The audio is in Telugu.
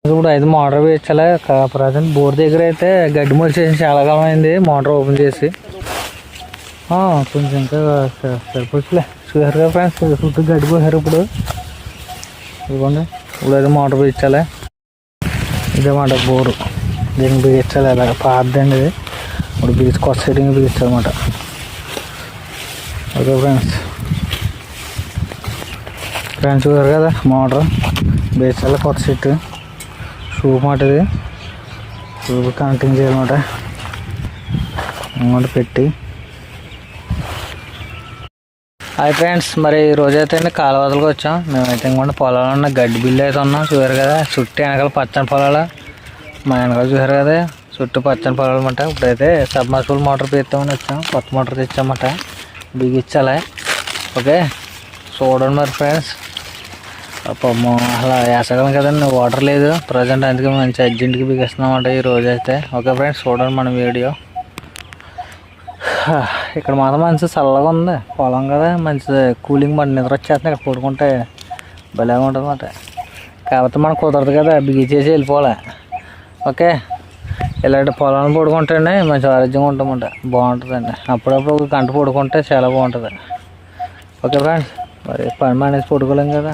ఇప్పుడు అయితే మోటార్ వేయించాలి. ప్రజెంట్ బోర్ దగ్గర అయితే గడ్డి మొలిచేసి చాలా కాలం అయింది మోటార్ ఓపెన్ చేసి. కొంచెం ఇంకా సరిపోతులే. చూసారు కదా ఫ్రెండ్స్, చుట్టూ గడ్డి పోసారు. ఇప్పుడు ఇదిగోండి, ఇప్పుడు అయితే మోటార్ వేయించాలి. ఇదేమాట బోరు, దీన్ని బిగించాలి. అలాగ పాతదండి ఇది. ఇప్పుడు బిగించి కొత్త సెట్టింగ్ బిగించాలన్నమాట. ఓకే ఫ్రెండ్స్ చూసారు కదా మోటార్ బిగించాలి. కొత్త సెట్ షూప్ మాట, ఇది షూప్ కనెక్టింగ్ చేయాలన్నమాట. అమౌంట్ పెట్టి హాయ్ ఫ్రెండ్స్, మరి రోజైతే కాలువదలకు వచ్చాం. మేమైతే ఇంకొండ పొలాలు ఉన్న గడ్డి బిల్లు అయితే ఉన్నాం. చూసారు కదా చుట్టూ వెనకాల పచ్చని పొలాలు, మా వెనకాల చూసారు కదా చుట్టూ పచ్చని పొలాలు అన్నమాట. ఇప్పుడైతే సబ్మర్సిబుల్ మోటార్ పెడతామని వచ్చాం. కొత్త మోటార్ తెచ్చామన్నమాట, బిగించాలి. ఓకే చూడండి మరి ఫ్రెండ్స్. అసలు వేసగలం కదండి, వాటర్ లేదు ప్రజెంట్, అందుకే మంచి అర్జెంట్గా బిగిస్తున్నామంట ఈ రోజు అయితే. ఓకే ఫ్రెండ్స్ చూడండి మన వీడియో. ఇక్కడ మాత్రం మంచి చల్లగా ఉంది, పొలం కదా, మంచి కూలింగ్ మాట, నిద్ర వచ్చేస్తుంది. ఇక్కడ పడుకుంటే భలేగా ఉంటుంది అన్నమాట. కాకపోతే మనకు కుదరదు కదా, బిగించేసి వెళ్ళిపోవాలి. ఓకే ఇలాంటి పొలాన్ని పడుకుంటే మంచి ఆరోగ్యంగా ఉంటామంట, బాగుంటుందండి. అప్పుడప్పుడు ఒక గంట పడుకుంటే చాలా బాగుంటుంది. ఓకే ఫ్రెండ్స్, మరి పని మానేసి పడుకోలేం కదా.